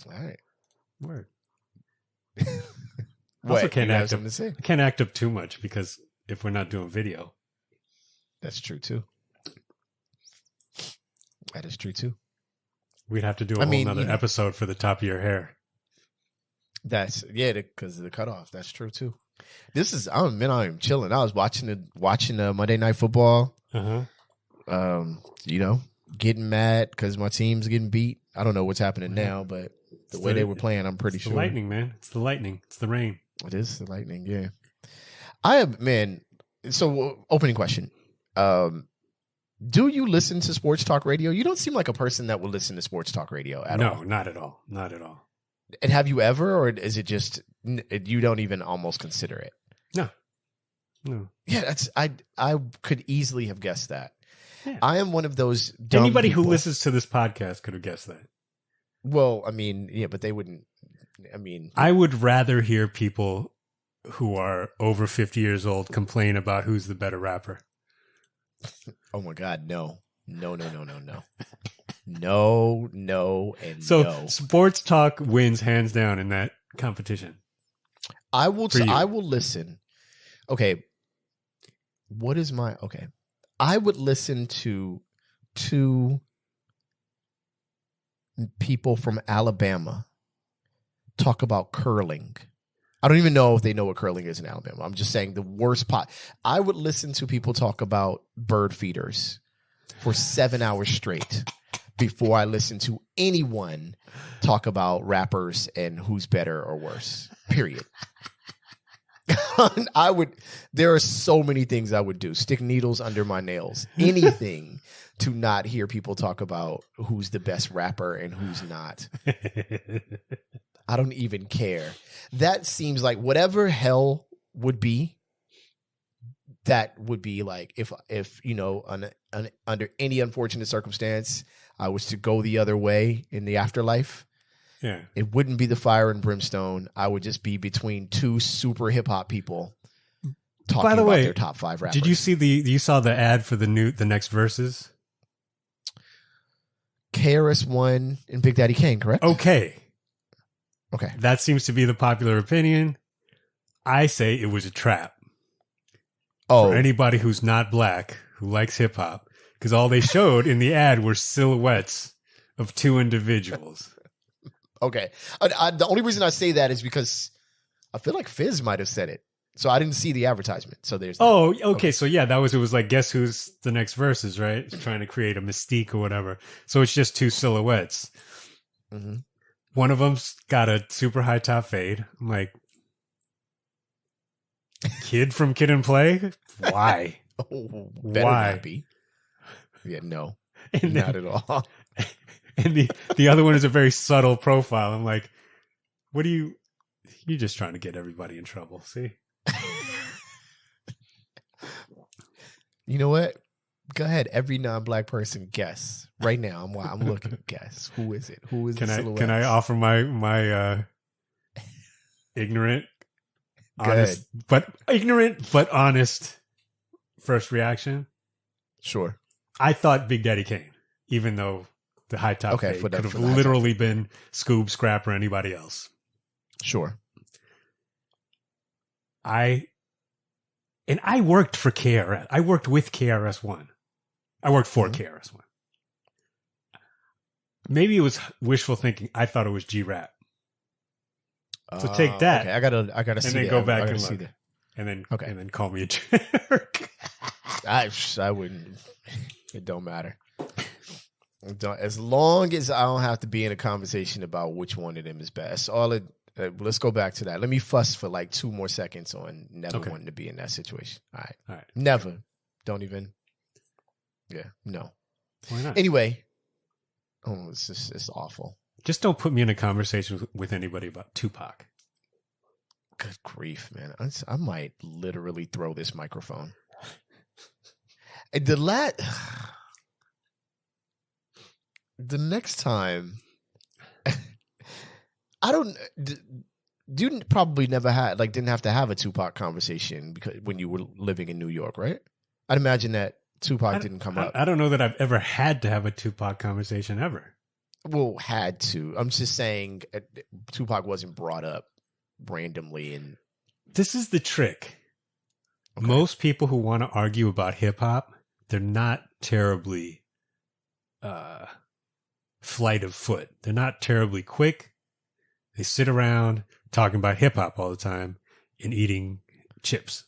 All right. Word. What? Also can't You have act something up. to say? I can't act up too much because if we're not doing video, That's true too. That is true too. we'd have to do a whole nother episode for the top of your hair. That's because of the cutoff. That's true too. This is I'm chilling. I was watching Monday Night Football. Getting mad because my team's getting beat. I don't know what's happening now, but the way they were playing, I'm pretty sure. The lightning, man. It's the lightning. It's the rain. It is the lightning. Yeah. I have So opening question. Do you listen to sports talk radio? You don't seem like a person that will listen to sports talk radio at all. No, not at all. Not at all. And have you ever, or is it just you don't even almost consider it? No. Yeah, I could easily have guessed that. Yeah. I am one of those dumb Anybody people. who listens to this podcast could have guessed that. Well, but they wouldn't. I would rather hear people who are over 50 years old complain about who's the better rapper. Oh my God, no. No, and so no. sports talk wins hands down in that competition. I will listen. Okay. What is my okay? I would listen to two people from Alabama talk about curling. I don't even know if they know what curling is in Alabama. I'm just saying the worst pot. I would listen to people talk about bird feeders for 7 hours straight before I listen to anyone talk about rappers and who's better or worse. Period. There are so many things I would do. Stick needles under my nails. Anything to not hear people talk about who's the best rapper and who's not. I don't even care. That seems like whatever hell would be, that would be like if under any unfortunate circumstance, I was to go the other way in the afterlife. Yeah. It wouldn't be the fire and brimstone. I would just be between two super hip hop people talking about their top 5 rappers. Did you see you saw the ad for the next verses? KRS-One and Big Daddy Kane, correct? Okay. Okay. That seems to be the popular opinion. I say it was a trap. Oh. For anybody who's not black, who likes hip hop, because all they showed in the ad were silhouettes of 2 individuals. Okay. The only reason I say that is because I feel like Fizz might have said it. So I didn't see the advertisement. So there's that. Oh, okay. So yeah, it was like, guess who's the next verses, right? It's trying to create a mystique or whatever. So it's just 2 silhouettes. Mm-hmm. One of them's got a super high top fade. I'm like, Kid from Kid and Play? Why? Better Why? not be. Yeah, no. And not at all. And the other one is a very subtle profile. I'm like, you're just trying to get everybody in trouble. See? You know what? Go ahead. Every non-black person guess right now. I'm looking. Guess who is it? Who is the Can I offer my ignorant, honest, but honest first reaction? Sure. I thought Big Daddy Kane, even though the high top fade could have literally been Scoob, Scrap, or anybody else. Sure. I worked for KRS. I worked with KRS-One. I worked for KRS-One. Maybe it was wishful thinking. I thought it was G-Rap. So take that. Okay, I gotta see. And then go back and see look. that. And then okay. And then call me a jerk. I wouldn't. It don't matter. As long as I don't have to be in a conversation about which one of them is best. Let's go back to that. Let me fuss for like 2 more seconds on never wanting to be in that situation. All right. Never. Okay. Don't even. Yeah. No. Why not? Anyway. Oh, it's awful. Just don't put me in a conversation with anybody about Tupac. Good grief, man. I might literally throw this microphone. The next time, I don't. You probably never had didn't have to have a Tupac conversation because when you were living in New York, right? I'd imagine that Tupac didn't come up. I don't know that I've ever had to have a Tupac conversation ever. well, had to. I'm just saying Tupac wasn't brought up randomly. And this is the trick. okay. Most people who want to argue about hip hop, they're not terribly flight of foot. They're not terribly quick. They sit around talking about hip hop all the time and eating chips.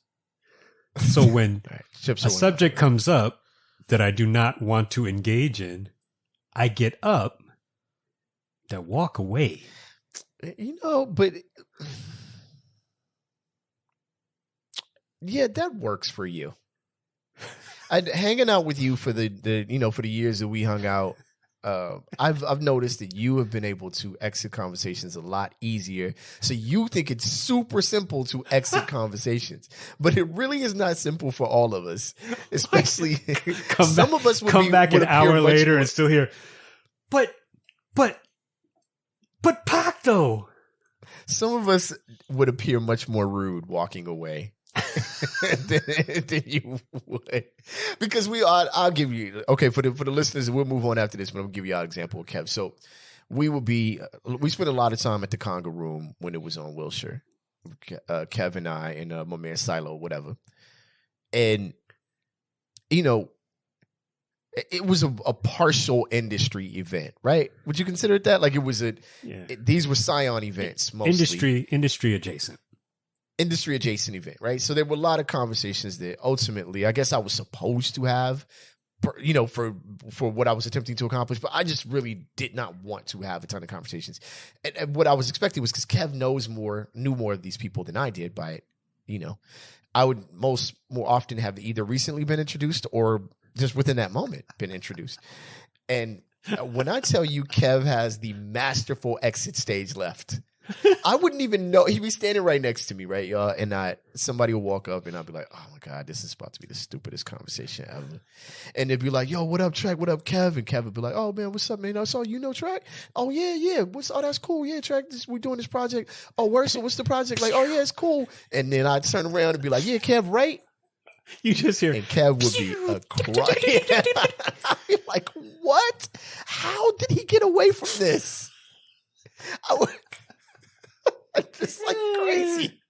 So when a subject comes up that I do not want to engage in, I get up, then walk away. But yeah, that works for you. Hanging out with you for the for the years that we hung out, I've noticed that you have been able to exit conversations a lot easier. So you think it's super simple to exit conversations, but it really is not simple for all of us. Especially some of us would come back an hour later and still hear, but Pac though. Some of us would appear much more rude walking away than you would, because I'll give you, okay, for the listeners, we'll move on after this, but I'm gonna give you an example of Kev. So we spent a lot of time at the Conga Room when it was on Wilshire, Kev and I and my man Silo, whatever, and it was a partial industry event, right? Would you consider it that? Like it was these were Scion events, mostly industry adjacent. Industry adjacent event, right? So there were a lot of conversations that ultimately, I guess I was supposed to have, for what I was attempting to accomplish, but I just really did not want to have a ton of conversations. And what I was expecting was, because Kev knew more of these people than I did, I would more often have either recently been introduced or just within that moment been introduced. And when I tell you Kev has the masterful exit stage left, I wouldn't even know. He'd be standing right next to me, right, y'all? And somebody will walk up and I'll be like, oh my God, this is about to be the stupidest conversation ever. And they'd be like, yo, what up, Track? What up, Kev? And Kev would be like, oh man, what's up, man? I saw Track. Oh yeah. That's cool. Yeah, Track, we're doing this project. Oh, where? So what's the project? Like, oh yeah, it's cool. And then I'd turn around and be like, yeah, Kev, right? You just hear, and Kev would be crying. I'd be like, what? How did he get away from this? Just like crazy.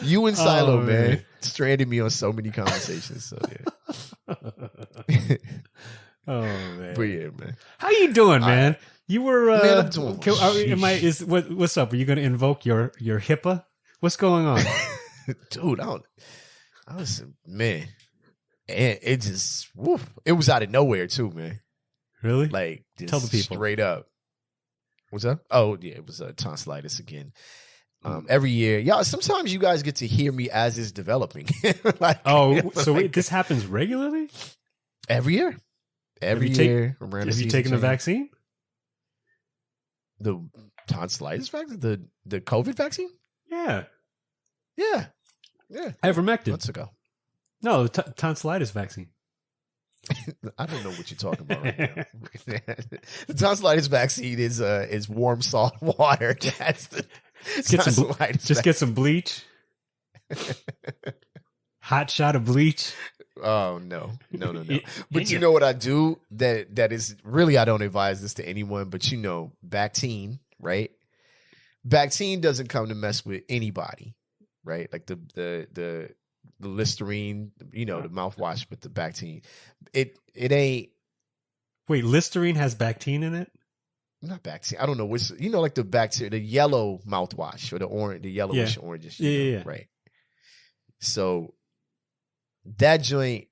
You and Silo, man, stranded me on so many conversations. So yeah. Oh man. But yeah, man. How you doing, man? You were man, I'm doing what's up? Are you gonna invoke your HIPAA? What's going on? Dude, I was, man. And it just it was out of nowhere too, man. Really? Like, just tell the people straight up. What's up? Oh yeah, it was tonsillitis again. Every year, y'all. Sometimes you guys get to hear me as it's developing. This happens regularly. Every year. Have you taken the vaccine? The tonsillitis vaccine, the COVID vaccine? Yeah. Ivermectin. Months ago. No, the tonsillitis vaccine. I don't know what you're talking about right now. The tonsillitis vaccine is warm salt water. That's the get some bleach. Hot shot of bleach. Oh no. But you know what I do? That is really, I don't advise this to anyone, but Bactine, right? Bactine doesn't come to mess with anybody, right? Like the Listerine, the mouthwash with the Bactine. It ain't. Wait, Listerine has Bactine in it? Not Bactine. I don't know which. Like the bacteria, the yellow mouthwash or the yellowish orangish. Yeah. Right. So that joint,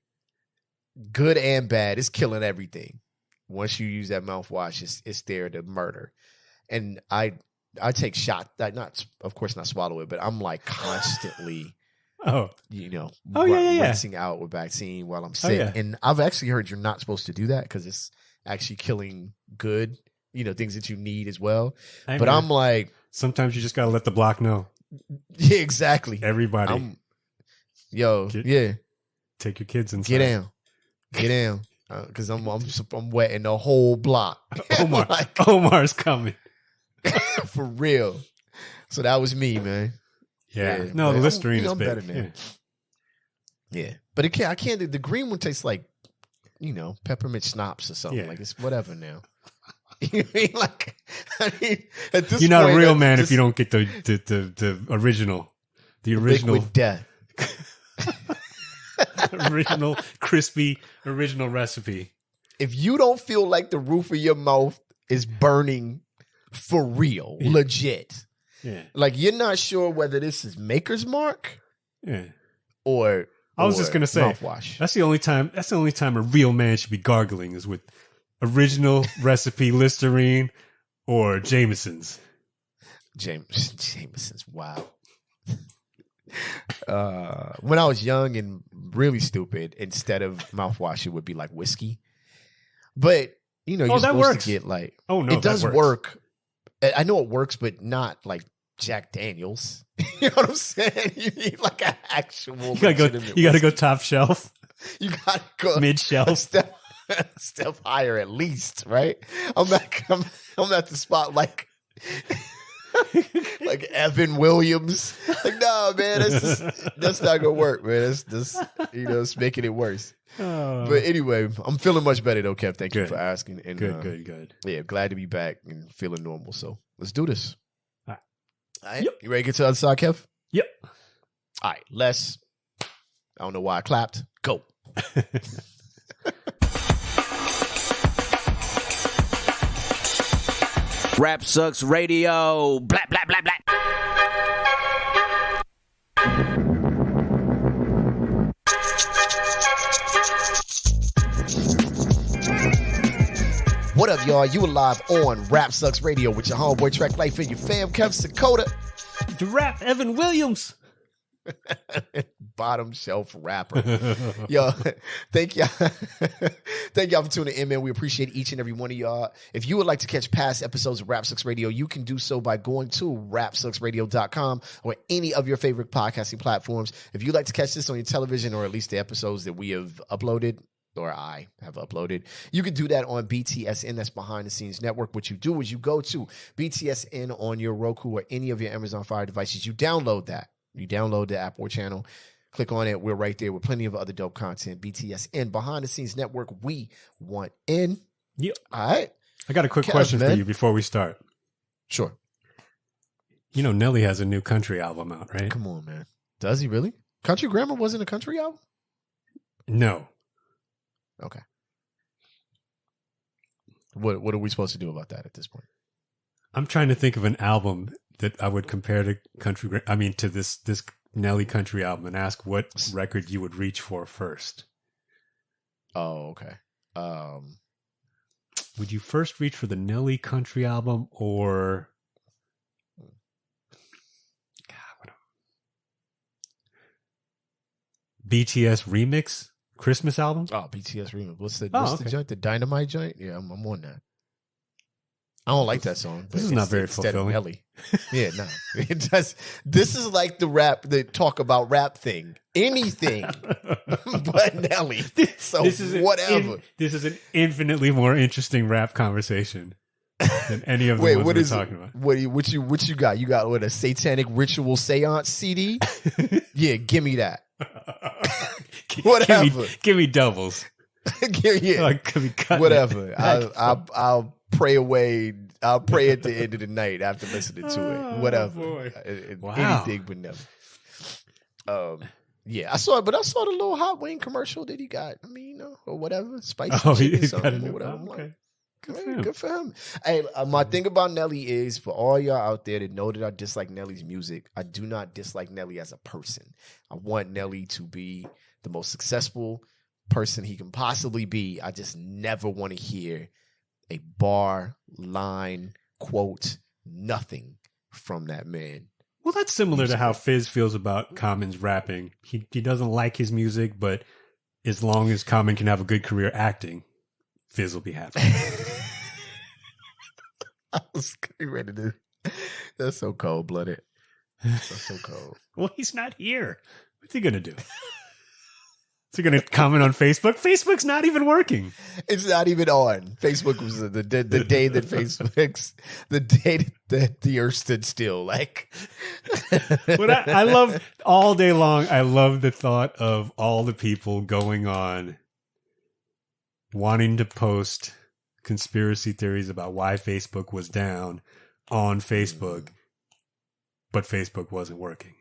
good and bad, is killing everything. Once you use that mouthwash, it's there to murder. And I take shots. Of course not swallow it, but I'm like constantly. Rinsing out with vaccine while I'm sick. Yeah. And I've actually heard you're not supposed to do that because it's actually killing good, things that you need as well. But I'm like, sometimes you just got to let the block know. Yeah, exactly. Everybody. Take your kids inside. Get down. Because I'm wetting the whole block. Omar's coming. For real. So that was me, man. Yeah. No, the Listerine is big. Better now. Yeah. But I can't. The green one tastes like, peppermint schnapps or something. Yeah. Like, it's whatever now. You mean like? I mean, at this you're not point, a real man if you don't get the original, the original liquid death. original crispy original recipe. If you don't feel like the roof of your mouth is burning for real, legit, like you're not sure whether this is Maker's Mark, or I was just gonna say mouthwash. That's the only time a real man should be gargling is with original recipe Listerine or Jameson's. Jameson's, wow. When I was young and really stupid, instead of mouthwash, it would be like whiskey. But you're supposed to get like, it does work. I know it works, but not like Jack Daniels. You know what I'm saying? You need like an actual. You gotta go top shelf. You gotta go mid shelf. Step higher at least, right? I'm at the spot like Evan Williams. Like, no, man, that's not gonna work, man. That's it's making it worse. But anyway, I'm feeling much better though, Kev. Thank you for asking. And good. Yeah, glad to be back and feeling normal. So let's do this. All right. Yep. You ready to get to the other side, Kev? Yep. All right, let's. I don't know why I clapped. Go. Rap Sucks Radio. Blah, blah, blah, blah. What up, y'all? You are live on Rap Sucks Radio with your homeboy Track Life and your fam, Kev Sakoda. The rap Evan Williams. Bottom shelf rapper. Yo, thank y'all. Thank y'all for tuning in, man. We appreciate each and every one of y'all. If you would like to catch past episodes of Rap Sucks Radio, you can do so by going to rapsucksradio.com or any of your favorite podcasting platforms. If you'd like to catch this on your television, or at least the episodes that we have uploaded, or I have uploaded, you can do that on BTSN. That's Behind the Scenes Network. What you do is you go to BTSN on your Roku or any of your Amazon Fire devices. You download that. You download the app or channel, click on it. We're right there with plenty of other dope content. BTSN, Behind the Scenes Network. We want in. Yep. All right. I got a quick question for you before we start. Sure. You know, Nelly has a new country album out, right? Come on, man. Does he really? Country Grammar wasn't a country album? No. Okay. What are we supposed to do about that at this point? I'm trying to think of an album that I would compare to to this Nelly country album and ask what record you would reach for first. Oh, okay. Would you first reach for the Nelly country album or BTS remix Christmas album? Oh, BTS remix. What's the joint? The Dynamite joint? Yeah, I'm on that. I don't like that song. But this is not very fulfilling. Nelly. Yeah, no. This is like the rap, the talk about rap thing. Anything but Nelly. So whatever. This is an infinitely more interesting rap conversation than any of the ones we're talking about. What you got? You got a satanic ritual seance CD? Yeah, give me that. Whatever. Give me doubles. Yeah. Whatever. I'll pray away. I'll pray at the end of the night after listening to it. Whatever. Anything but never. Yeah, I saw the little Hot Wing commercial that he got. I mean, or whatever. Spicy chicken something or whatever. Okay. Good for him. Hey, my thing about Nelly is, for all y'all out there that know that I dislike Nelly's music, I do not dislike Nelly as a person. I want Nelly to be the most successful person he can possibly be. I just never want to hear a bar, line, quote, nothing from that man. Well, that's similar to how Fizz feels about Common's rapping. He doesn't like his music, but as long as Common can have a good career acting, Fizz will be happy. I was getting ready to. That's so cold-blooded. That's so cold. Well, he's not here. What's he going to do? Is he going to comment on Facebook? Facebook's not even working. It's not even on. Facebook was the day that the day that the earth stood still. Like, but I love all day long. I love the thought of all the people going on wanting to post conspiracy theories about why Facebook was down on Facebook, but Facebook wasn't working.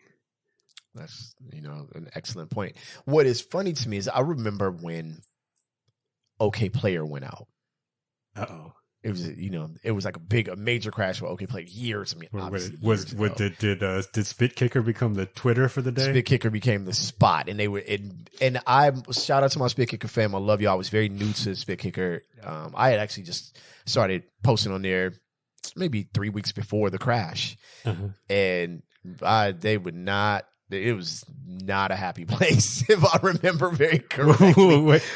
That's, an excellent point. What is funny to me is I remember when OK Player went out. Uh-oh. It was, it was like a major crash for OK Player years. I mean, did Spit Kicker become the Twitter for the day? Spit Kicker became the spot, and they were and I shout out to my Spit Kicker fam. I love y'all. I was very new to Spit Kicker. I had actually just started posting on there maybe 3 weeks before the crash, and they would not. It was not a happy place, if I remember very correctly.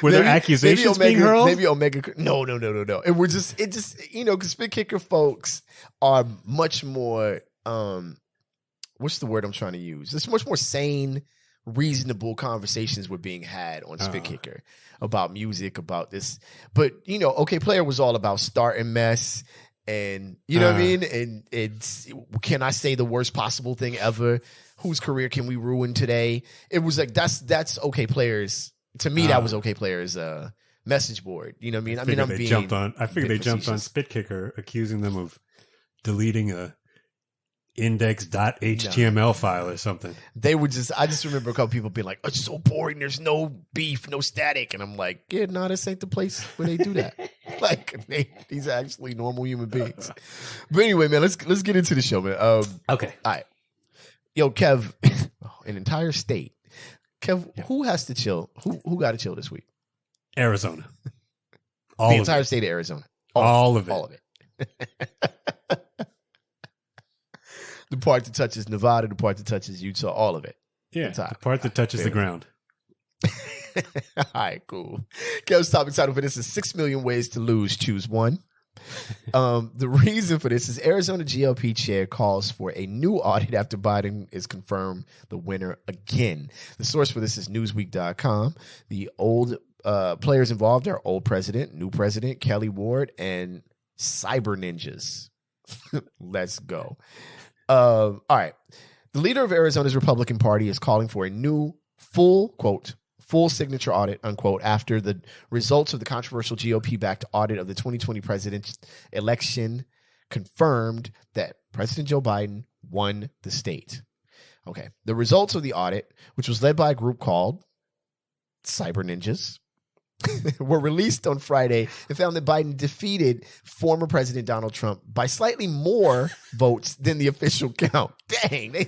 Were there accusations being hurled? Maybe Omega. No. And we're just, because Spit Kicker folks are much more, what's the word I'm trying to use? There's much more sane, reasonable conversations were being had on Spit Kicker about music, about this. But, OK Player was all about starting mess. And you know what I mean? And it's, can I say the worst possible thing ever? Whose career can we ruin today? It was like, that's OK Players. To me, that was OK Players message board. You know what I mean? I figured they jumped on Spit Kicker, accusing them of deleting a index.html file or something. They were I just remember a couple people being like, it's so boring. There's no beef, no static. And I'm like, yeah, no, this ain't the place where they do that. Like, these are actually normal human beings. But anyway, man, let's get into the show, man. Okay. All right. Yo, Kev, an entire state. Kev, who has to chill? Who got to chill this week? Arizona. The entire state of Arizona. All of it. All of it. The part that touches Nevada, the part that touches Utah, all of it. Yeah, the part that touches the ground. All right, cool. Kev's topic title for this is 6 million ways to lose. Choose one. The reason for this is Arizona GOP chair calls for a new audit after Biden is confirmed the winner again. The source for this is Newsweek.com. The old players involved are old president, new president, Kelly Ward, and cyber ninjas. Let's go. All right. The leader of Arizona's Republican Party is calling for a new full signature audit, unquote, after the results of the controversial GOP-backed audit of the 2020 presidential election confirmed that President Joe Biden won the state. Okay. The results of the audit, which was led by a group called Cyber Ninjas, were released on Friday and found that Biden defeated former President Donald Trump by slightly more votes than the official count. Dang, they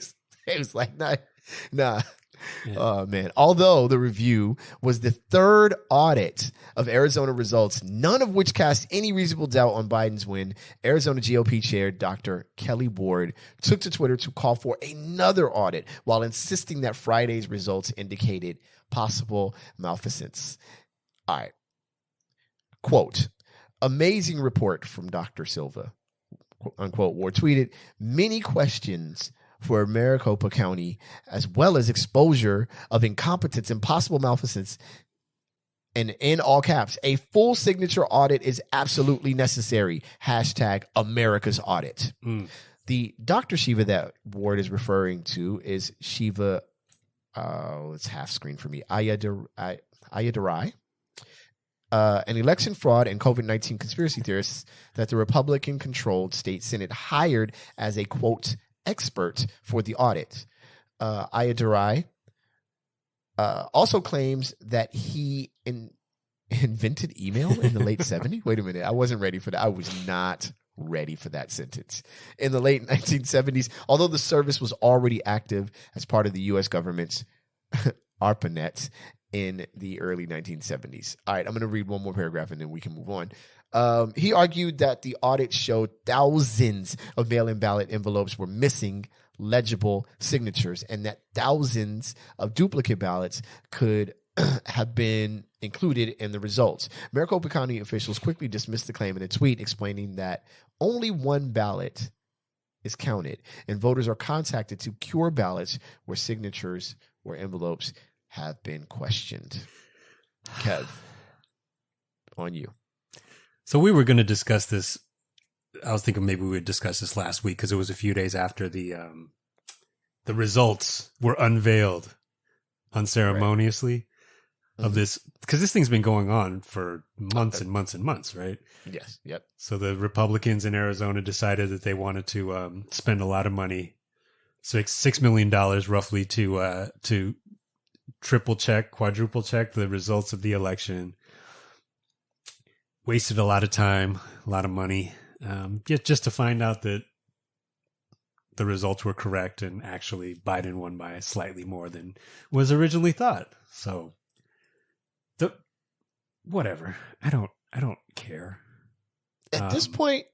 was like, nah. Yeah. Oh, man. Although the review was the third audit of Arizona results, none of which cast any reasonable doubt on Biden's win, Arizona GOP chair Dr. Kelly Ward took to Twitter to call for another audit while insisting that Friday's results indicated possible malfeasance. All right. Quote, amazing report from Dr. Silva, unquote. Ward tweeted, many questions for Maricopa County, as well as exposure of incompetence and possible malfeasance. And in all caps, a full signature audit is absolutely necessary. Hashtag America's audit. The Dr. Shiva that Ward is referring to is Shiva, it's half screen for me, Ayyadurai. An election fraud and COVID-19 conspiracy theorist that the Republican-controlled state Senate hired as a, quote, expert for the audit. Ayyadurai also claims that he invented email in the late 70s. Wait a minute. I wasn't ready for that. I was not ready for that sentence. In the late 1970s, although the service was already active as part of the U.S. government's ARPANET in the early 1970s. All right, I'm going to read one more paragraph and then we can move on. He argued that the audit showed thousands of mail-in ballot envelopes were missing legible signatures and that thousands of duplicate ballots could have been included in the results. Maricopa County officials quickly dismissed the claim in a tweet explaining that only one ballot is counted and voters are contacted to cure ballots where signatures or envelopes have been questioned. Kev, on you. So we were going to discuss this. I was thinking maybe we would discuss this last week because it was a few days after the results were unveiled unceremoniously. of this, because this thing's been going on for months and months and months, right? Yes. Yep. So the Republicans in Arizona decided that they wanted to spend a lot of money, $6 million roughly, to triple check, quadruple check the results of the election. Wasted a lot of time, a lot of money, just to find out that the results were correct and actually Biden won by slightly more than was originally thought. So, whatever. I don't care. At this point,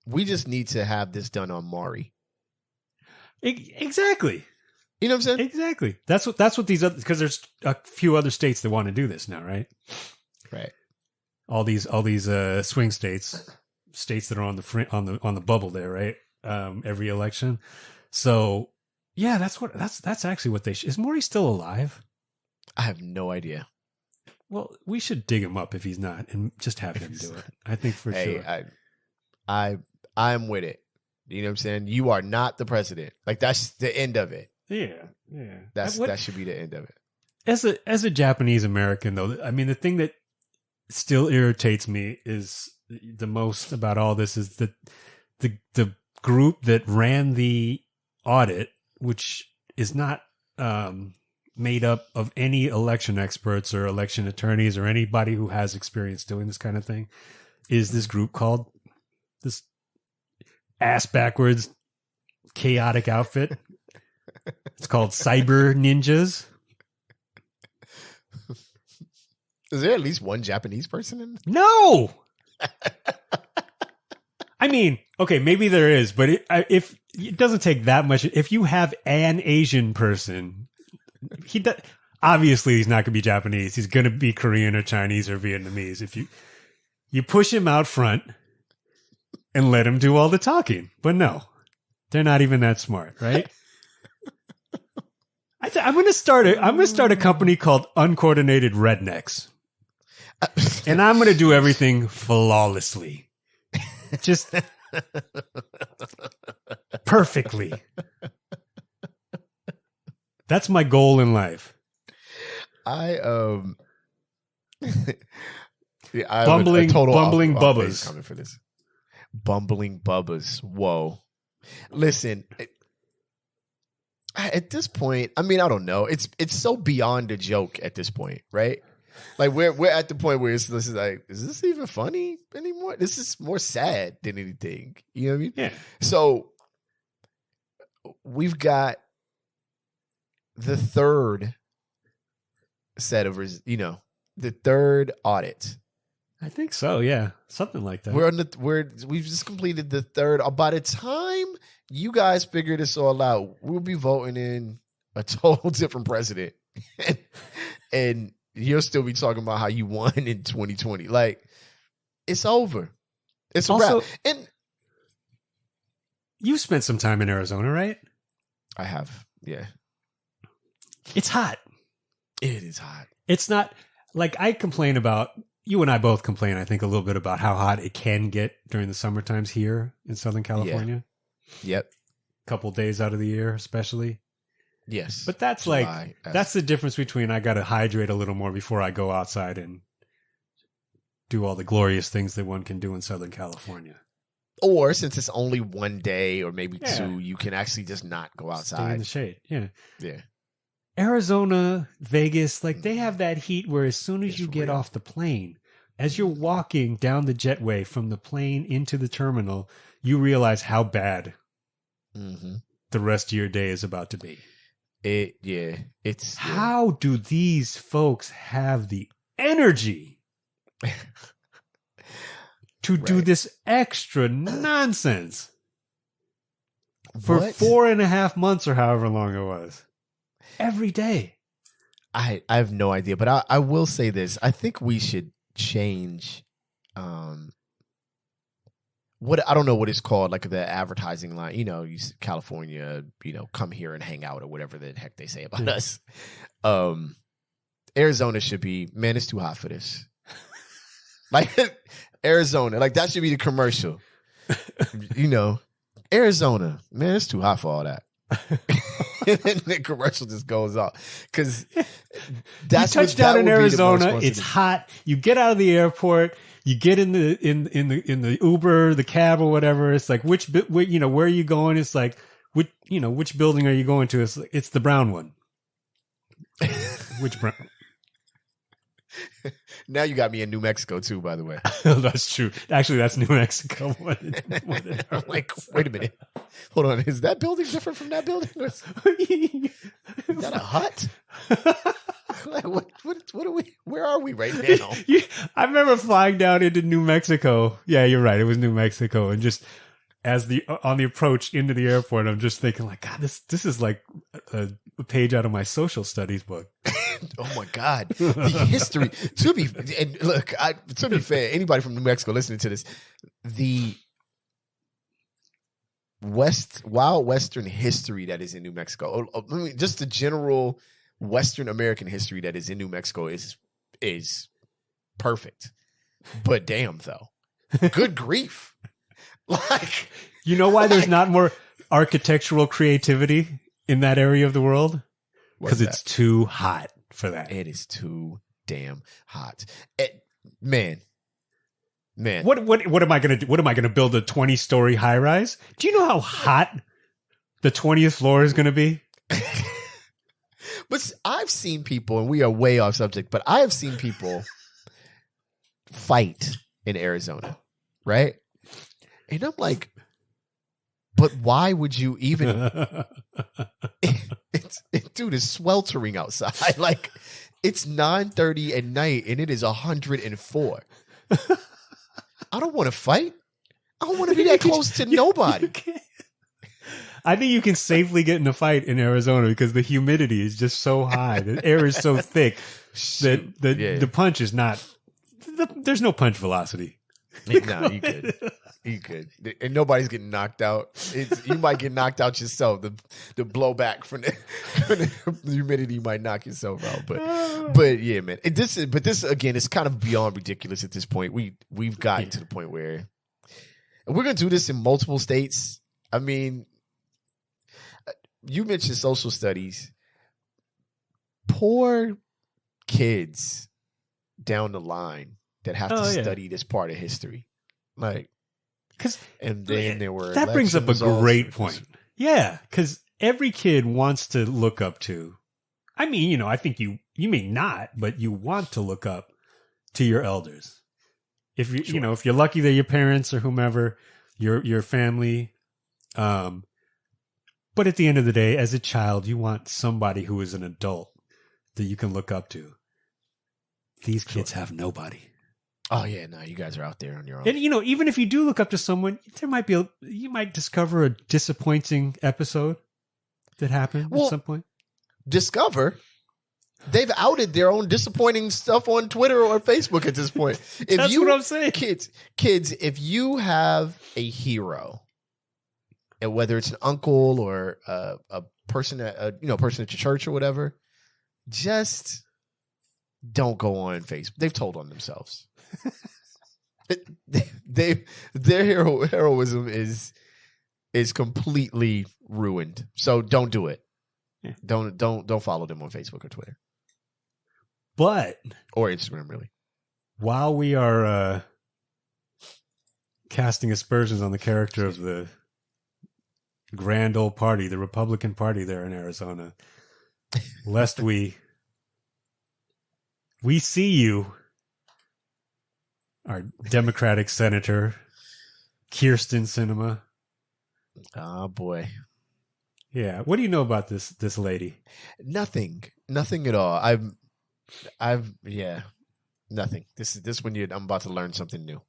we just need to have this done on Maury. Exactly. You know what I'm saying? Exactly. That's what these other, because there's a few other states that want to do this now, right? Right. All these swing states that are on the bubble there, right? Every election. So yeah, that's actually what they should. Is Maury still alive? I have no idea. Well, we should dig him up if he's not, and just have him do it. I think for sure. I'm with it. You know what I'm saying? You are not the president. Like, that's the end of it. Yeah. That should be the end of it. As a Japanese American, though, I mean, the thing that still irritates me is the most about all this is that the group that ran the audit, which is not made up of any election experts or election attorneys or anybody who has experience doing this kind of thing, is this group called this ass backwards chaotic outfit. It's called Cyber Ninjas. Is there at least one Japanese person in? No. I mean, okay, maybe there is, but if it doesn't take that much. If you have an Asian person, obviously he's not going to be Japanese. He's going to be Korean or Chinese or Vietnamese. If you push him out front and let him do all the talking, but no, they're not even that smart, right? I'm going to start a company called Uncoordinated Rednecks. And I'm going to do everything flawlessly. Just perfectly. That's my goal in life. Bumbling bubbas. Coming for this. Bumbling bubbas. Whoa. Listen, at this point, I mean, I don't know. It's so beyond a joke at this point, right? Like we're at the point where this is like, is this even funny anymore? This is more sad than anything. You know what I mean? Yeah. So we've got the third set of, the third audit. I think so. Yeah, something like that. We've just completed the third. By the time you guys figure this all out, we'll be voting in a total different president, and you'll still be talking about how you won in 2020. Like, it's over. It's a wrap. And you spent some time in Arizona, right? I have. Yeah. It's hot. It is hot. It's not like I complain about. You and I both complain, I think, a little bit about how hot it can get during the summer times here in Southern California. Yeah. Yep. Couple days out of the year, especially. Yes. But that's July, that's the difference between I got to hydrate a little more before I go outside and do all the glorious things that one can do in Southern California. Or since it's only one day or maybe two, you can actually just not go outside. Stay in the shade. Yeah. Yeah. Arizona, Vegas, like they have that heat where as soon as you get off the plane, as you're walking down the jetway from the plane into the terminal, you realize how bad the rest of your day is about to be. How do these folks have the energy to do this extra nonsense for 4.5 months or however long it was? Every day. I have no idea, but I will say this. I think we should change what I don't know what it's called, like the advertising line, you California, come here and hang out or whatever the heck they say about us. Arizona should be, man, it's too hot for this. Like Arizona, like that should be the commercial. Arizona, man, it's too hot for all that. and then the commercial just goes off because that's you touch down in Arizona. It's hot. You get out of the airport. You get in the Uber, the cab, or whatever. It's like where are you going? It's like which building are you going to? It's the brown one. Which brown? Now you got me in New Mexico too, by the way. That's true. Actually, that's New Mexico. I'm like, wait a minute. Hold on. Is that building different from that building? Is that a hut? What are we? Where are we right now? I remember flying down into New Mexico. Yeah, you're right. It was New Mexico, and just on the approach into the airport, I'm just thinking like, God, this is like a page out of my social studies book. Oh my God, the history. To be fair, anybody from New Mexico listening to this, the wild Western history that is in New Mexico. Just the general Western American history that is in New Mexico is perfect. But damn, though, good grief! Like, you know why there's not more architectural creativity in that area of the world? Because it's too hot for that. It is too damn hot. Man. What am I going to do? What am I going to build a 20-story high rise? Do you know how hot the 20th floor is going to be? But I've seen people, and we are way off subject, but I have seen people fight in Arizona, right? And I'm like, but why would you even? Dude, it's sweltering outside. Like, it's 9:30 at night, and it is 104. I don't want to fight. I don't want to be that close to nobody. I think you can safely get in a fight in Arizona because the humidity is just so high. The air is so thick that the punch is not. There's no punch velocity. No, you could. And nobody's getting knocked out. You might get knocked out yourself. The blowback from the humidity might knock yourself out. But yeah, man. This again is kind of beyond ridiculous at this point. We've gotten to the point where we're gonna do this in multiple states. I mean, you mentioned social studies. Poor kids down the line that have to study this part of history. Like, and then there were that brings up a great point. Yeah, because every kid wants to look up to. I mean, I think you may not, but you want to look up to your elders. If you if you're lucky, they're your parents or whomever, your family. But at the end of the day, as a child, you want somebody who is an adult that you can look up to. These kids have nobody. Oh yeah, no, you guys are out there on your own. And even if you do look up to someone, you might discover a disappointing episode that happened at some point. Discover? They've outed their own disappointing stuff on Twitter or Facebook at this point. That's what I'm saying. Kids, if you have a hero, and whether it's an uncle or a person at person at your church or whatever, just don't go on Facebook. They've told on themselves. Their heroism is completely ruined. So don't do it. Yeah. Don't follow them on Facebook or Twitter. Or Instagram, really. While we are casting aspersions on the character of the grand old party, the Republican Party there in Arizona, lest we see you, our Democratic Senator, Kirsten Sinema. Oh, boy. Yeah. What do you know about this lady? Nothing at all. Nothing. This when I'm about to learn something new.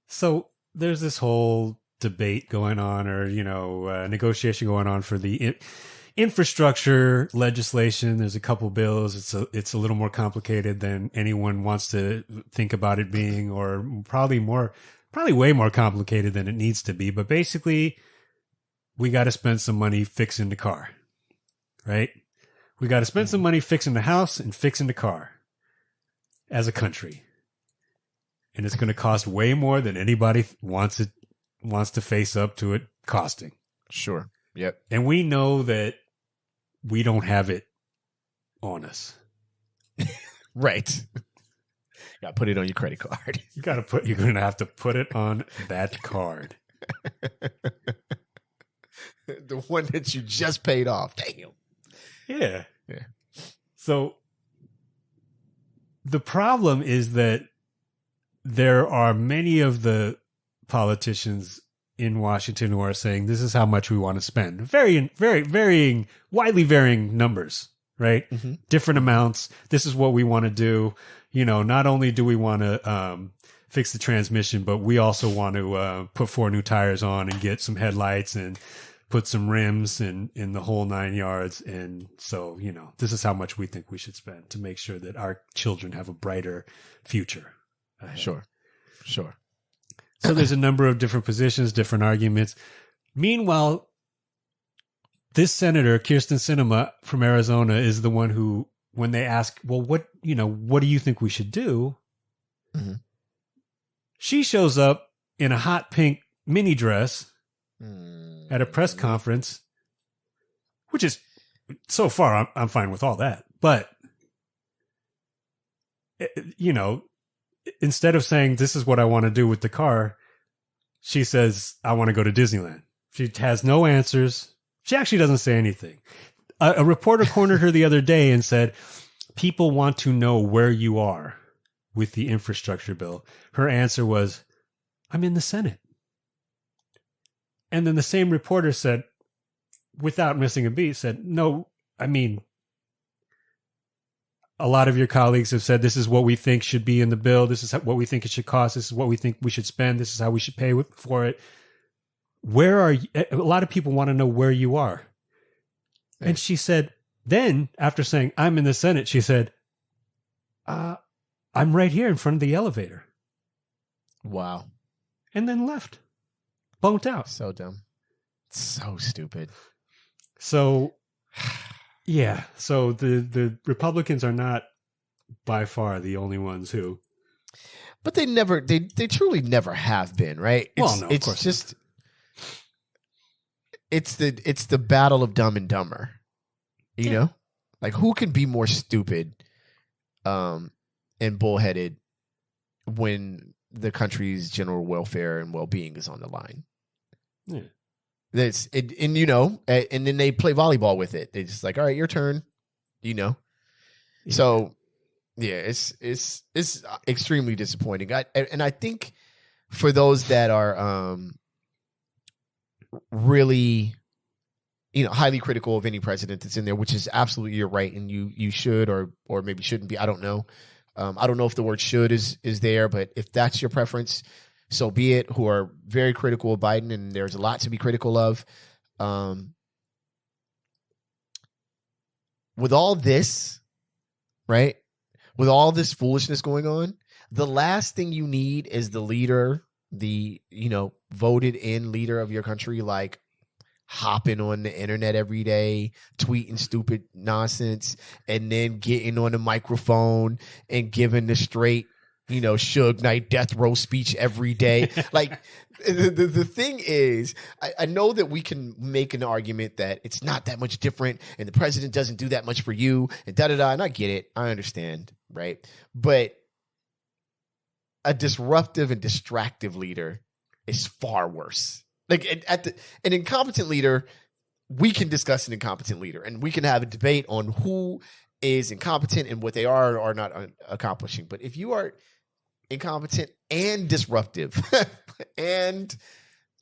So there's this whole debate going on, or negotiation going on for the infrastructure legislation. There's a couple bills. It's a little more complicated than anyone wants to think about it being, or probably way more complicated than it needs to be. But basically, we got to spend some money fixing the car, right? We got to spend some money fixing the house and fixing the car as a country. And it's going to cost way more than anybody wants to face up to it costing. Sure. Yep. And we know that we don't have it on us. Right. Got to put it on your credit card. You're going to have to put it on that card. The one that you just paid off. Damn. Yeah. So the problem is that there are many of the politicians in Washington who are saying this is how much we want to spend. Varying, widely varying numbers, right? Mm-hmm. Different amounts. This is what we want to do. You know, not only do we want to fix the transmission, but we also want to put 4 new tires on and get some headlights and put some rims in the whole 9 yards. And so, you know, this is how much we think we should spend to make sure that our children have a brighter future ahead. Sure. So there's a number of different positions, different arguments. Meanwhile, this senator, Kirsten Sinema from Arizona, is the one who, when they ask, well, what do you think we should do? Mm-hmm. She shows up in a hot pink mini dress at a press conference, which is, so far, I'm fine with all that. But, you know, instead of saying, this is what I want to do with the car, she says, I want to go to Disneyland. She has no answers. She actually doesn't say anything. A reporter cornered her the other day and said, people want to know where you are with the infrastructure bill. Her answer was, I'm in the Senate. And then the same reporter said, without missing a beat, said, no, I mean, a lot of your colleagues have said, this is what we think should be in the bill. This is what we think it should cost. This is what we think we should spend. This is how we should pay for it. Where are you? A lot of people want to know where you are. Right. And she said, then after saying, I'm in the Senate, she said, I'm right here in front of the elevator. Wow. And then left. Bunked out. So dumb. So stupid. So, yeah. So the Republicans are not by far the only ones who. But they truly never have been, right? It's just. Not. It's the battle of Dumb and Dumber. You know? Like, who can be more stupid and bullheaded when the country's general welfare and well-being is on the line? Yeah. And then they play volleyball with it. They just like, all right, your turn. You know? Yeah. So, yeah, it's extremely disappointing. I think for those that are really, highly critical of any president that's in there, which is absolutely, you're right, and you should or maybe shouldn't be. I don't know. I don't know if the word should is there, but if that's your preference, so be it. Who are very critical of Biden, and there's a lot to be critical of. With all this, right? With all this foolishness going on, the last thing you need is the leader, voted in leader of your country, like hopping on the internet every day, tweeting stupid nonsense, and then getting on the microphone and giving the straight, Suge Knight death row speech every day. Like, the thing is, I know that we can make an argument that it's not that much different and the president doesn't do that much for you and da-da-da, and I get it. I understand, right? But a disruptive and distractive leader is far worse. Like, an incompetent leader, we can discuss an incompetent leader, and we can have a debate on who is incompetent and what they are or are not accomplishing. But if you are incompetent and disruptive and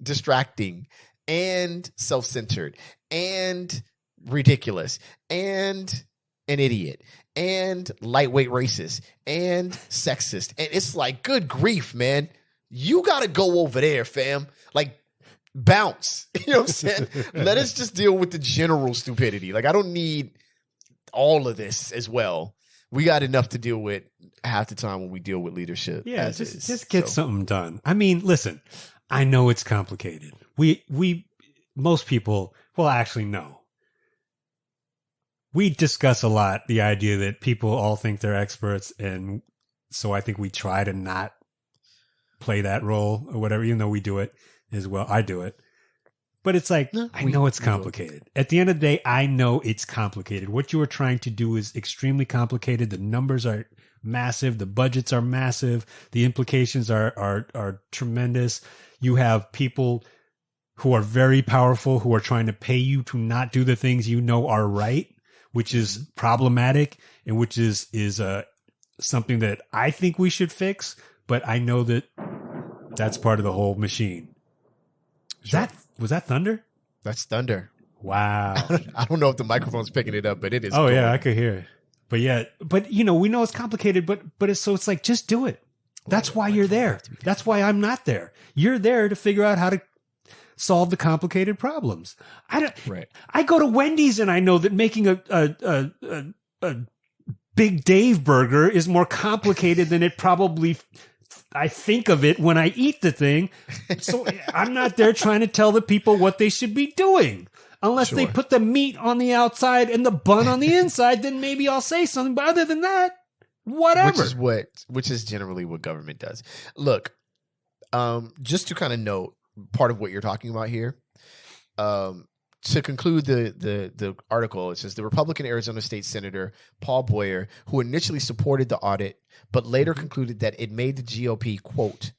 distracting and self-centered and ridiculous and an idiot and lightweight racist and sexist, and it's like, good grief, man, you got to go over there, fam. Like, bounce. You know what I'm saying? Let us just deal with the general stupidity. Like, I don't need all of this as well. We got enough to deal with half the time when we deal with leadership. Yeah, just get something done. I mean, listen, I know it's complicated. Most people, well, actually, no. We discuss a lot the idea that people all think they're experts, and so I think we try to not play that role or whatever, even though we do it as well. I do it. But it's like, I know it's complicated. At the end of the day, I know it's complicated. What you are trying to do is extremely complicated. The numbers are massive. The budgets are massive. The implications are tremendous. You have people who are very powerful who are trying to pay you to not do the things you know are right, which is problematic and which is something that I think we should fix. But I know that that's part of the whole machine. Sure. Was that thunder? That's thunder. Wow. I don't know if the microphone's picking it up, but it is. Oh, yeah, I could hear it. But yeah, we know it's complicated, but it's like, just do it. That's why you're there. That's why I'm not there. You're there to figure out how to solve the complicated problems. I go to Wendy's and I know that making a Big Dave burger is more complicated than it probably I think of it when I eat the thing. So I'm not there trying to tell the people what they should be doing. Unless they put the meat on the outside and the bun on the inside, then maybe I'll say something. But other than that, whatever. Which is generally what government does. Look, just to kind of note part of what you're talking about here. To conclude the article, it says the Republican Arizona State Senator Paul Boyer, who initially supported the audit, but later concluded that it made the GOP, quote,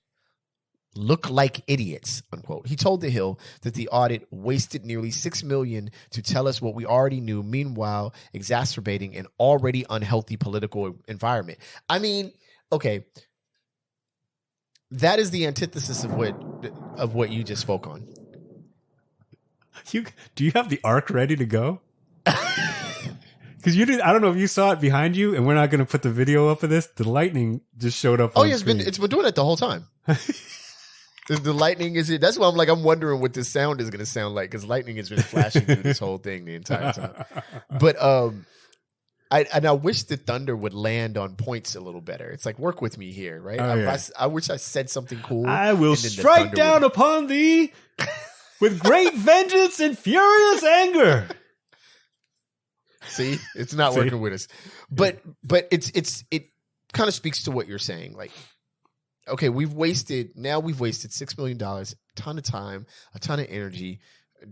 look like idiots, unquote. He told The Hill that the audit wasted nearly $6 million to tell us what we already knew, meanwhile exacerbating an already unhealthy political environment. I mean, okay, that is the antithesis of what you just spoke on. Do you have the arc ready to go? Because I don't know if you saw it behind you, and we're not going to put the video up of this. The lightning just showed up. It's been doing it the whole time. The lightning is it. That's why I'm wondering what this sound is going to sound like, because lightning has been flashing through this whole thing the entire time. But I wish the thunder would land on points a little better. It's like, work with me here, right? I wish I said something cool. I will strike down upon thee with great vengeance and furious anger. See, it's not working with us. But it kind of speaks to what you're saying. Like, okay, we've wasted $6 million, a ton of time, a ton of energy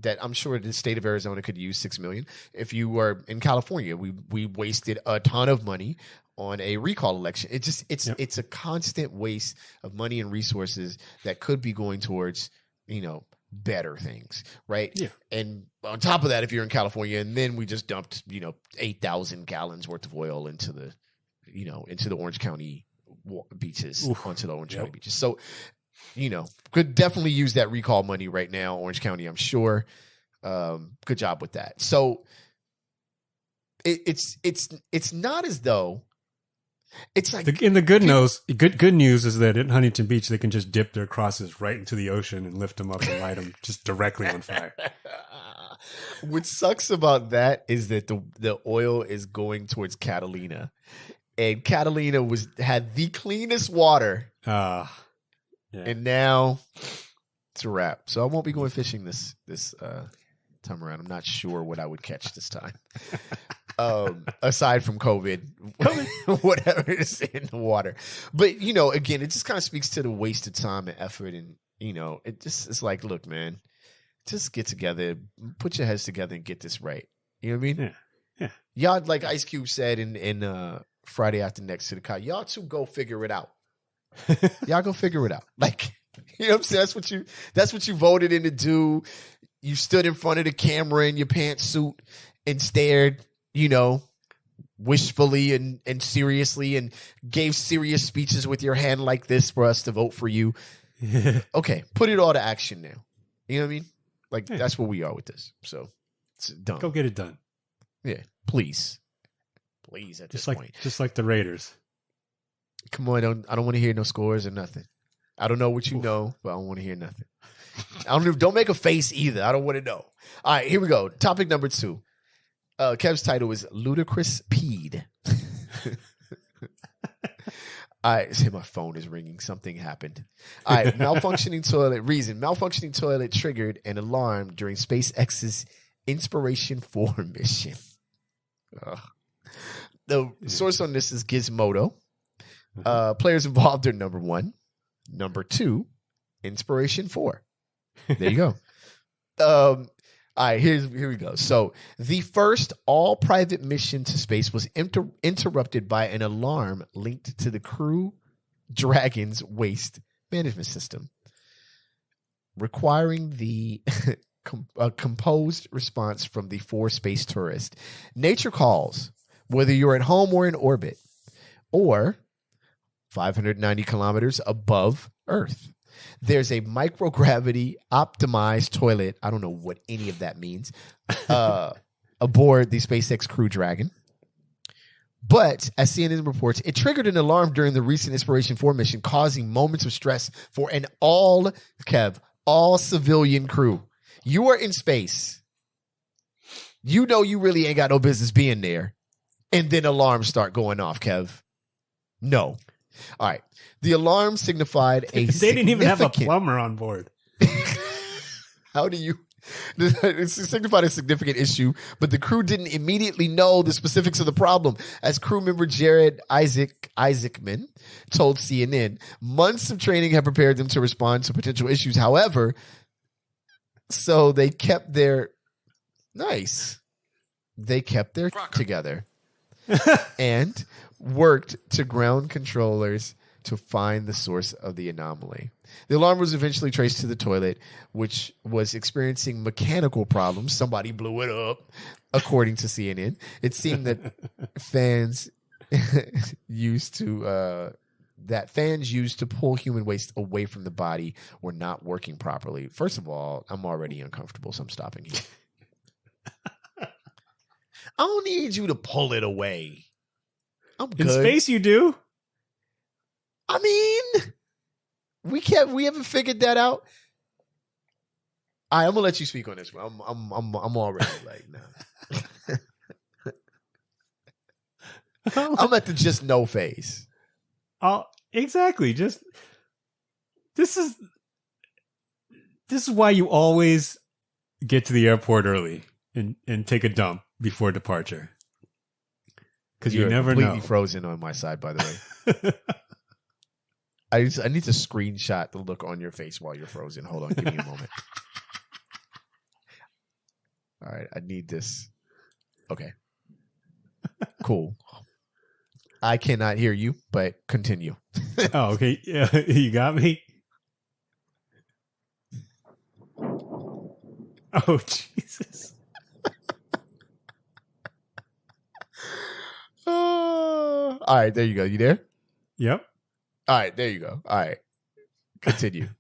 that I'm sure the state of Arizona could use $6 million. If you were in California, we wasted a ton of money on a recall election. It's a constant waste of money and resources that could be going towards, better things, right? Yeah. And on top of that, if you're in California, and then we just dumped, 8,000 gallons worth of oil into the Orange County beaches, onto the Orange County beaches. So, could definitely use that recall money right now, Orange County, I'm sure. Good job with that. So it's not as though it's like in the good news is that in Huntington Beach they can just dip their crosses right into the ocean and lift them up and light them just directly on fire. What sucks about that is that the oil is going towards Catalina, and Catalina had the cleanest water. Yeah. And now it's a wrap. So I won't be going fishing this time around. I'm not sure what I would catch this time. Aside from COVID, whatever is in the water. But, again, it just kind of speaks to the wasted time and effort. And, it's like, look, man, just get together, put your heads together and get this right. You know what I mean? Yeah. Y'all, like Ice Cube said in Friday After Next to the Car, y'all two go figure it out. Y'all go figure it out. Like, you know what I'm saying? That's what you voted in to do. You stood in front of the camera in your pantsuit and stared, wishfully and seriously, and gave serious speeches with your hand like this for us to vote for you. Okay, put it all to action now. You know what I mean? Like, that's where we are with this. So it's done. Go get it done. Yeah, please at this point. Just like the Raiders. Come on, I don't want to hear no scores or nothing. I don't know what you know, but I don't want to hear nothing. Don't make a face either. I don't want to know. All right, here we go. Topic number 2. Kev's title is Ludicrous Peed. All right, say my phone is ringing. Something happened. All right, malfunctioning toilet triggered an alarm during SpaceX's Inspiration 4 mission. The source on this is Gizmodo. Players involved are number 1. Number 2, Inspiration 4. There you go. All right, here we go. So the first all-private mission to space was interrupted by an alarm linked to the Crew Dragon's waste management system, requiring the a composed response from the 4 space tourists. Nature calls, whether you're at home or in orbit, or 590 kilometers above Earth. There's a microgravity optimized toilet. I don't know what any of that means. Aboard the SpaceX Crew Dragon. But as CNN reports, it triggered an alarm during the recent Inspiration 4 mission, causing moments of stress for an all civilian crew. You are in space. You know you really ain't got no business being there. And then alarms start going off, Kev. No. All right. The alarm signified a They didn't even have a plumber on board. How do you... It signified a significant issue, but the crew didn't immediately know the specifics of the problem. As crew member Jared Isaacman told CNN, months of training have prepared them to respond to potential issues. However, so they kept their together and worked to ground controllers to find the source of the anomaly. The alarm was eventually traced to the toilet, which was experiencing mechanical problems. Somebody blew it up, according to CNN. It seemed that fans used to pull human waste away from the body were not working properly. First of all, I'm already uncomfortable, so I'm stopping here. I don't need you to pull it away. I'm good. In space, you do. I mean, we haven't figured that out. All right, I'm gonna let you speak on this one. I'm already like, nah. I'm at the just no phase. Oh, exactly. Just this is why you always get to the airport early and take a dump before departure, because you never completely know. Frozen on my side, by the way. I need to screenshot the look on your face while you're frozen. Hold on, give me a moment. All right, I need this. Okay. Cool. I cannot hear you, but continue. Oh, okay. Yeah, you got me. Oh, Jesus. All right, there you go. You there? Yep. All right, there you go. All right. Continue.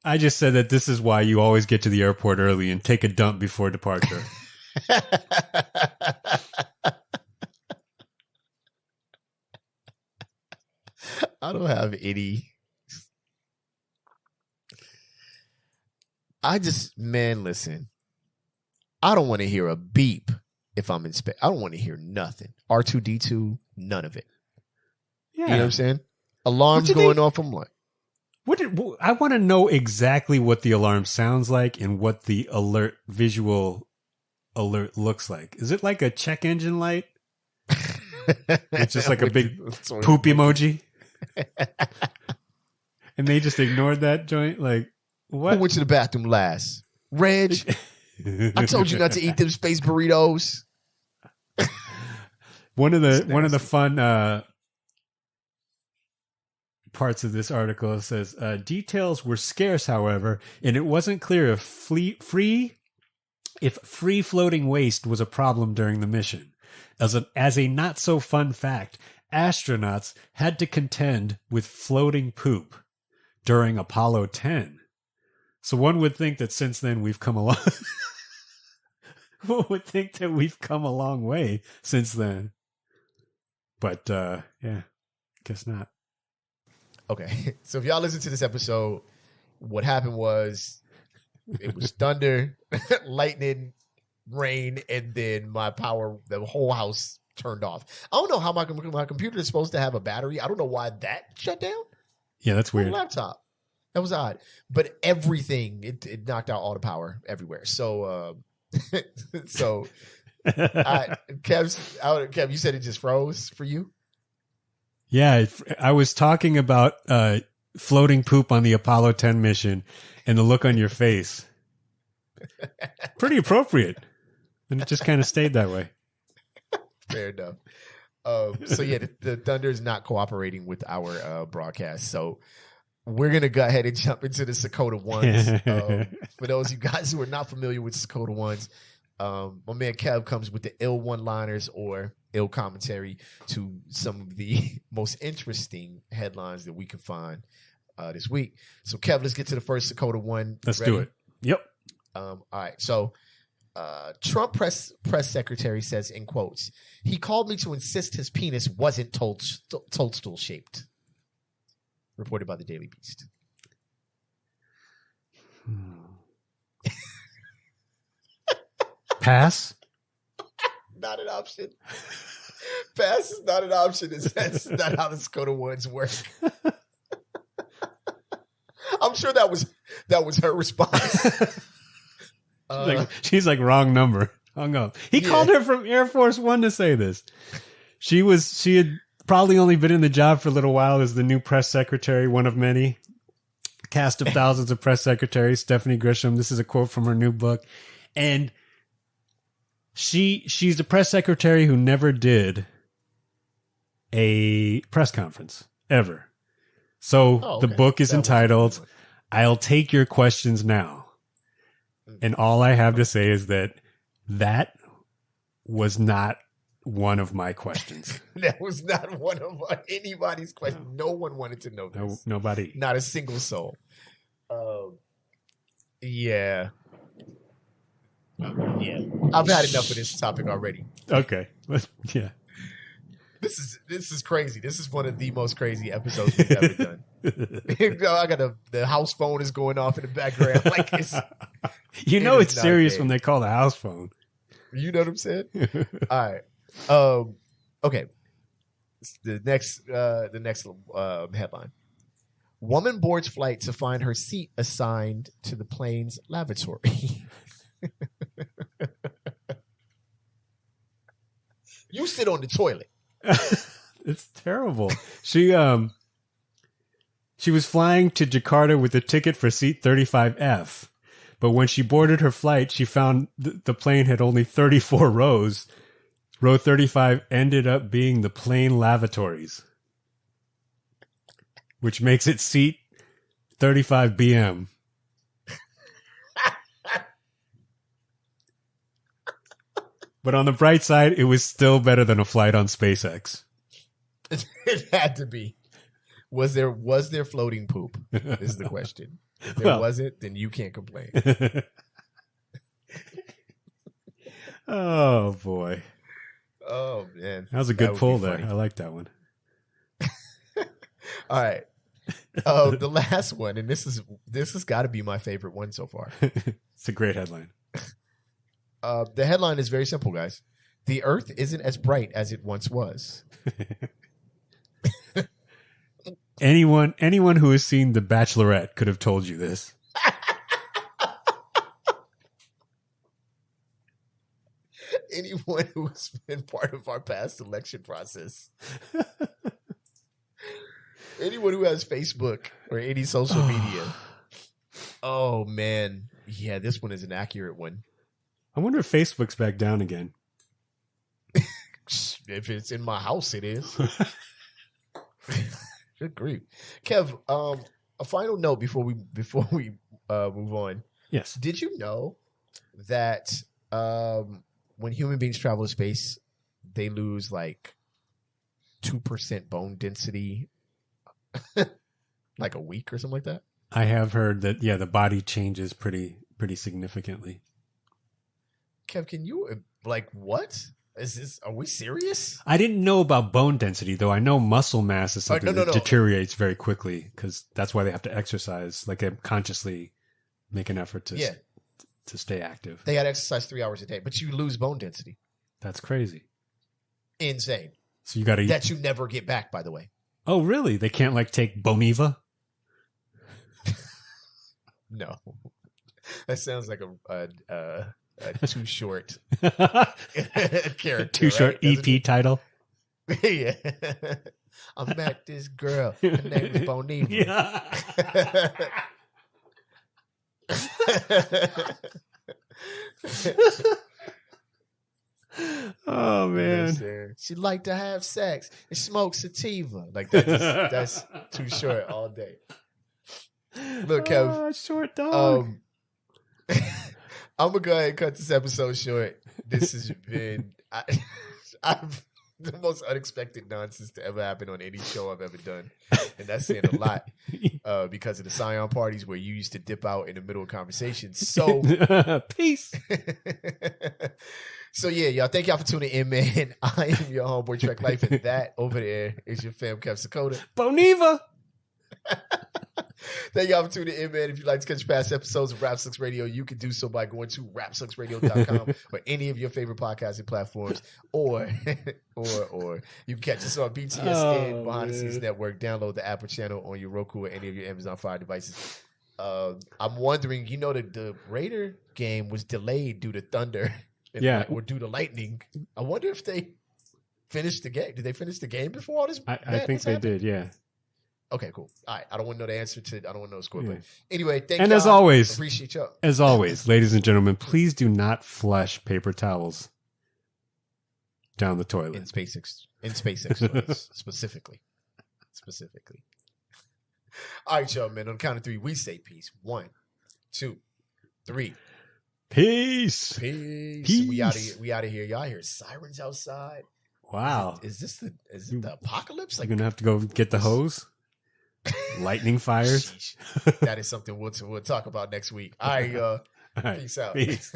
I just said that this is why you always get to the airport early and take a dump before departure. I don't have any. Listen. I don't want to hear a beep if I'm in space. I don't want to hear nothing. R2D2, none of it. Yeah. You know what I'm saying? Alarms going off. I'm like, I want to know exactly what the alarm sounds like and what the visual alert looks like. Is it like a check engine light? It's just like a big poop emoji. And they just ignored that joint. Like, what? Who went to the bathroom last? Reg, I told you not to eat them space burritos. One of the fun parts of this article says details were scarce, however, and it wasn't clear if free floating waste was a problem during the mission. As a not so fun fact, astronauts had to contend with floating poop during Apollo 10. So one would think that since then we've come along. One would think that we've come a long way since then. But yeah, guess not. Okay, so if y'all listen to this episode, what happened was it was thunder, lightning, rain, and then the whole house turned off. I don't know how my computer is supposed to have a battery. I don't know why that shut down. Yeah, that's weird. My laptop. That was odd. But everything, it knocked out all the power everywhere. So, Kev, you said it just froze for you? Yeah, I was talking about floating poop on the Apollo 10 mission and the look on your face. Pretty appropriate. And it just kind of stayed that way. Fair enough. So yeah, the Thunder is not cooperating with our broadcast. So we're going to go ahead and jump into the Sakoda ones. For those of you guys who are not familiar with Sakoda ones, my man Kev comes with the ill one-liners or ill commentary to some of the most interesting headlines that we can find this week. So Kev, let's get to the first Sakoda one. Let's do it. Yep. All right. So Trump press secretary says in quotes, "He called me to insist his penis wasn't toadstool shaped." Reported by the Daily Beast. Pass? Not an option. Pass is not an option. That's not how the Sakoda ones work. I'm sure that was her response. She's like wrong number. Hung up. He called her from Air Force One to say this. She had probably only been in the job for a little while as the new press secretary, one of many. Cast of thousands of press secretaries, Stephanie Grisham. This is a quote from her new book. And she's a press secretary who never did a press conference ever. So the book is entitled "I'll Take Your Questions Now." And all I have to say is that was not one of my questions. That was not one of anybody's questions. No one wanted to know this. No, nobody. Not a single soul. Yeah. Yeah. I've had enough of this topic already. Okay. Yeah. This is crazy. This is one of the most crazy episodes we've ever done. I got the house phone is going off in the background. Like it's it's serious when they call the house phone. You know what I'm saying? All right. Okay. The next headline. Woman boards flight to find her seat assigned to the plane's lavatory. You sit on the toilet. It's terrible. She was flying to Jakarta with a ticket for seat 35F. But when she boarded her flight, she found the plane had only 34 rows. Row 35 ended up being the plane lavatories, which makes it seat 35 BM. But on the bright side, it was still better than a flight on SpaceX. It had to be. Was there floating poop? Is the question. If there wasn't, then you can't complain. Oh boy. Oh man. That was a good pull there. I like that one. All right. The last one, and this has got to be my favorite one so far. It's a great headline. The headline is very simple, guys. The Earth isn't as bright as it once was. Anyone who has seen The Bachelorette could have told you this. Anyone who has been part of our past election process. Anyone who has Facebook or any social media. Oh, man. Yeah, this one is an accurate one. I wonder if Facebook's back down again. If it's in my house, it is. Good grief. Kev, a final note before we move on. Yes. Did you know that when human beings travel to space, they lose like 2% bone density like a week or something like that? I have heard that, the body changes pretty significantly. Kev, can you, what? Are we serious? I didn't know about bone density, though. I know muscle mass is something that deteriorates very quickly because that's why they have to exercise. Like they consciously make an effort to stay active. They got to exercise 3 hours a day, but you lose bone density. That's crazy. Insane. So you got to that you never get back, by the way. Oh, really? They can't take Boniva? No, that sounds like a too short character. Too short EP title. Yeah. I met this girl. Her name was Boniva. Oh man, she liked to have sex and smoke sativa. Like that's too short all day. Look, Kev, short dog. I'm gonna go ahead and cut this episode short. This has been I've the most unexpected nonsense to ever happen on any show I've ever done, and that's saying a lot because of the Scion parties where you used to dip out in the middle of conversations. So peace. So yeah, y'all, thank y'all for tuning in, man. I am your homeboy Trek Life, and that over there is your fam, Kev Sakoda. Boniva. Thank y'all for tuning in, man. If you'd like to catch past episodes of Rap Sucks Radio, you can do so by going to rapsucksradio.com or any of your favorite podcasting platforms, or you can catch us on BTSN Behind the Scenes Network. Download the Apple channel on your Roku or any of your Amazon Fire devices. I'm wondering, the Raider game was delayed due to thunder. Or due to lightning. I wonder if they finished the game. Did they finish the game before all this? I think they did, yeah. Okay, cool. All right. I don't want to know the answer to, I don't want to know the score. But anyway, thank you. And as always, appreciate y'all. As always, ladies and gentlemen, please do not flush paper towels down the toilet. In SpaceX specifically. All right, y'all, man. On the count of three, we say peace. 1, 2, 3. Peace. We out of here. Y'all hear sirens outside? Wow. Is it the apocalypse? Like, you're gonna have to go get the hose? Lightning fires? That is something we'll talk about next week. All right, y'all. Peace out. Peace.